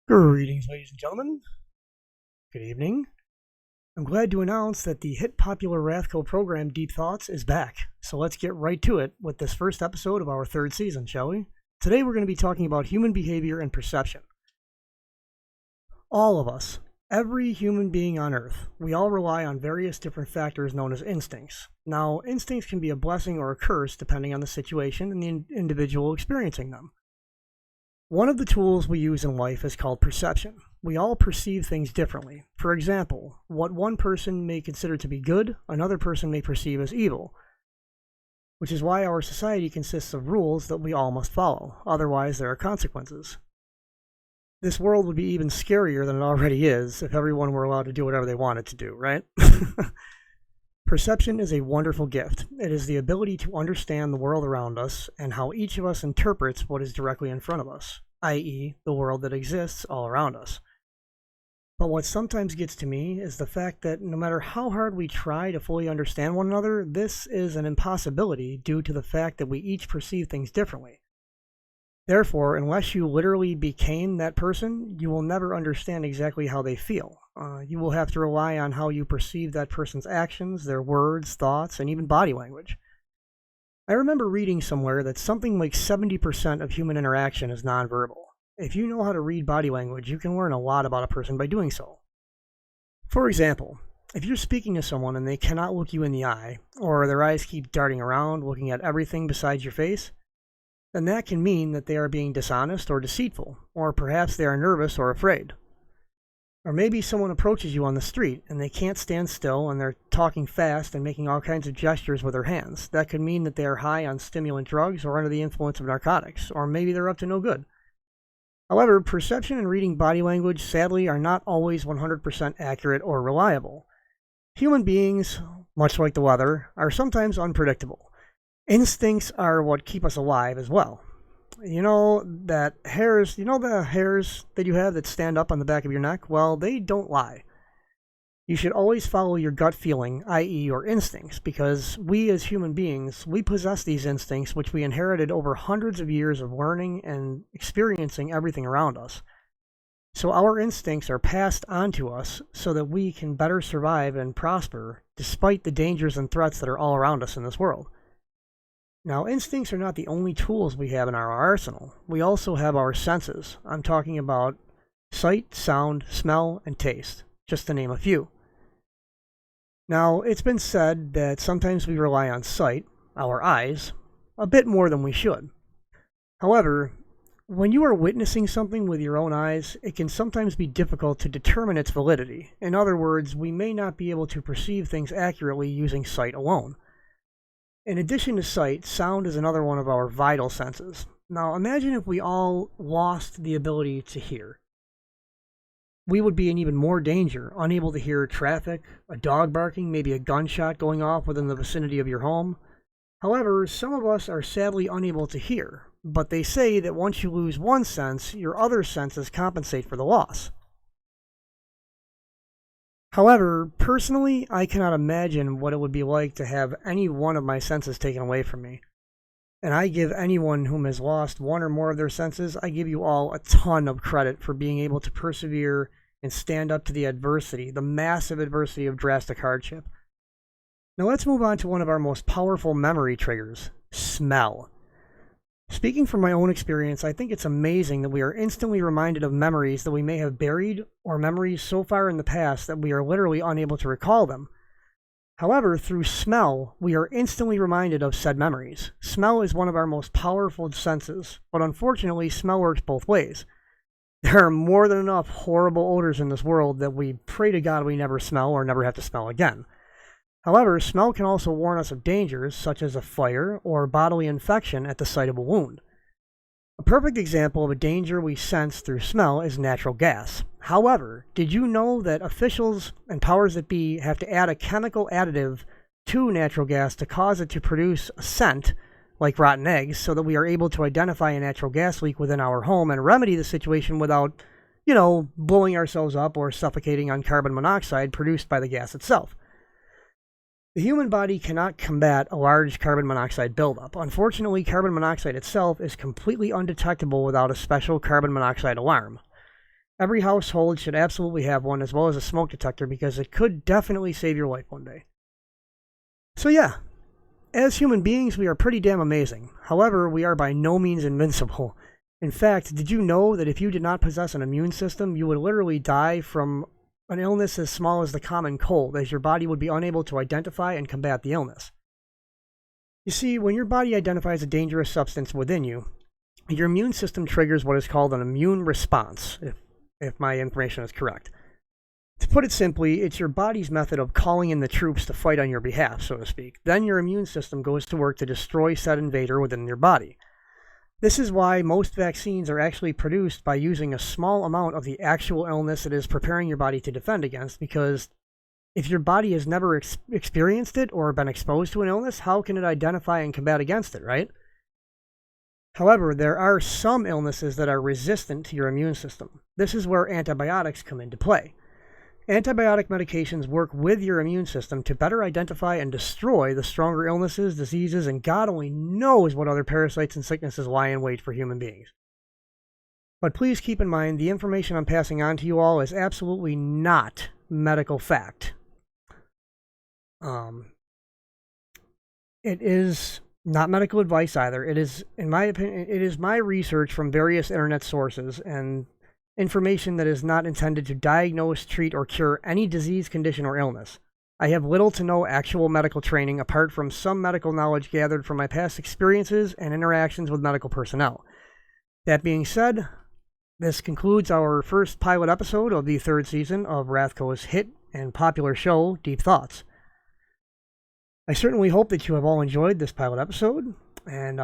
Greetings, ladies and gentlemen. Good evening. I'm glad to announce that the hit popular RathCo program Deep Thoughts is back. So let's get right to it with this first episode of our third season, shall we? Today we're going to be talking about human behavior and perception. All of us, every human being on Earth, we all rely on various different factors known as instincts. Now, instincts can be a blessing or a curse depending on the situation and the individual experiencing them. One of the tools we use in life is called perception. We all perceive things differently. For example, what one person may consider to be good, another person may perceive as evil, which is why our society consists of rules that we all must follow, otherwise there are consequences. This world would be even scarier than it already is if everyone were allowed to do whatever they wanted to do, right? Perception is a wonderful gift. It is the ability to understand the world around us and how each of us interprets what is directly in front of us, i.e., the world that exists all around us. But what sometimes gets to me is the fact that no matter how hard we try to fully understand one another, this is an impossibility due to the fact that we each perceive things differently. Therefore, unless you literally became that person, you will never understand exactly how they feel. You will have to rely on how you perceive that person's actions, their words, thoughts, and even body language. I remember reading somewhere that something like 70% of human interaction is nonverbal. If you know how to read body language, you can learn a lot about a person by doing so. For example, if you're speaking to someone and they cannot look you in the eye, or their eyes keep darting around, looking at everything besides your face, then that can mean that they are being dishonest or deceitful, or perhaps they are nervous or afraid. Or maybe someone approaches you on the street and they can't stand still and they're talking fast and making all kinds of gestures with their hands. That could mean that they are high on stimulant drugs or under the influence of narcotics, or maybe they're up to no good. However, perception and reading body language, sadly, are not always 100% accurate or reliable. Human beings, much like the weather, are sometimes unpredictable. Instincts are what keep us alive as well. You know the hairs that you have that stand up on the back of your neck? Well, they don't lie. You should always follow your gut feeling, i.e. your instincts, because we as human beings, we possess these instincts which we inherited over hundreds of years of learning and experiencing everything around us. So our instincts are passed on to us so that we can better survive and prosper despite the dangers and threats that are all around us in this world. Now, instincts are not the only tools we have in our arsenal. We also have our senses. I'm talking about sight, sound, smell, and taste, just to name a few. Now, it's been said that sometimes we rely on sight, our eyes, a bit more than we should. However, when you are witnessing something with your own eyes, it can sometimes be difficult to determine its validity. In other words, we may not be able to perceive things accurately using sight alone. In addition to sight, sound is another one of our vital senses. Now, imagine if we all lost the ability to hear. We would be in even more danger, unable to hear traffic, a dog barking, maybe a gunshot going off within the vicinity of your home. However, some of us are sadly unable to hear, but they say that once you lose one sense, your other senses compensate for the loss. However, personally, I cannot imagine what it would be like to have any one of my senses taken away from me. And I give anyone whom has lost one or more of their senses, I give you all a ton of credit for being able to persevere and stand up to the adversity, the massive adversity of drastic hardship. Now let's move on to one of our most powerful memory triggers, smell. Speaking from my own experience, I think it's amazing that we are instantly reminded of memories that we may have buried, or memories so far in the past that we are literally unable to recall them. However, through smell, we are instantly reminded of said memories. Smell is one of our most powerful senses, but unfortunately, smell works both ways. There are more than enough horrible odors in this world that we pray to God we never smell or never have to smell again. However, smell can also warn us of dangers such as a fire or bodily infection at the site of a wound. A perfect example of a danger we sense through smell is natural gas. However, did you know that officials and powers that be have to add a chemical additive to natural gas to cause it to produce a scent, like rotten eggs, so that we are able to identify a natural gas leak within our home and remedy the situation without, blowing ourselves up or suffocating on carbon monoxide produced by the gas itself? The human body cannot combat a large carbon monoxide buildup. Unfortunately, carbon monoxide itself is completely undetectable without a special carbon monoxide alarm. Every household should absolutely have one, as well as a smoke detector, because it could definitely save your life one day. So yeah, as human beings, we are pretty damn amazing. However, we are by no means invincible. In fact, did you know that if you did not possess an immune system, you would literally die from an illness as small as the common cold, as your body would be unable to identify and combat the illness? You see, when your body identifies a dangerous substance within you, your immune system triggers what is called an immune response, if my information is correct. To put it simply, it's your body's method of calling in the troops to fight on your behalf, so to speak. Then your immune system goes to work to destroy said invader within your body. This is why most vaccines are actually produced by using a small amount of the actual illness it is preparing your body to defend against, because if your body has never experienced it or been exposed to an illness, how can it identify and combat against it, right? However, there are some illnesses that are resistant to your immune system. This is where antibiotics come into play. Antibiotic medications work with your immune system to better identify and destroy the stronger illnesses, diseases, and God only knows what other parasites and sicknesses lie in wait for human beings. But please keep in mind, the information I'm passing on to you all is absolutely not medical fact. It is not medical advice either. It is, in my opinion, it is my research from various internet sources and information that is not intended to diagnose, treat, or cure any disease, condition, or illness. I have little to no actual medical training apart from some medical knowledge gathered from my past experiences and interactions with medical personnel. That being said, this concludes our first pilot episode of the 3rd season of RathCo's hit and popular show, Deep Thoughts. I certainly hope that you have all enjoyed this pilot episode, and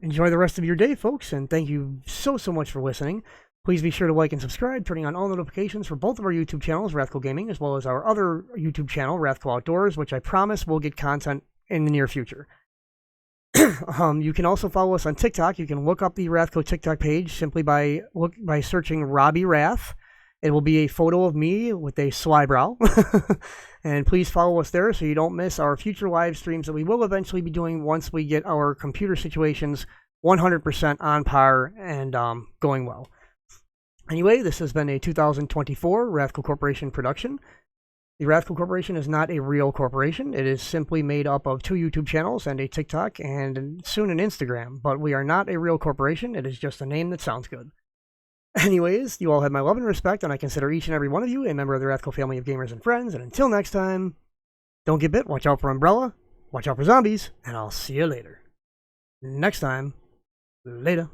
enjoy the rest of your day, folks, and thank you so much for listening. Please be sure to like and subscribe, turning on all notifications for both of our YouTube channels, RathCo Gaming, as well as our other YouTube channel, RathCo Outdoors, which I promise will get content in the near future. You can also follow us on TikTok. You can look up the RathCo TikTok page simply by searching Robbie Rath. It will be a photo of me with a sly brow. And please follow us there so you don't miss our future live streams that we will eventually be doing once we get our computer situations 100% on par and going well. Anyway, this has been a 2024 RathCo Corporation production. The RathCo Corporation is not a real corporation. It is simply made up of 2 YouTube channels and a TikTok and soon an Instagram. But we are not a real corporation. It is just a name that sounds good. Anyways, you all have my love and respect, and I consider each and every one of you a member of the RathCo family of gamers and friends. And until next time, don't get bit, watch out for Umbrella, watch out for zombies, and I'll see you later. Next time, later.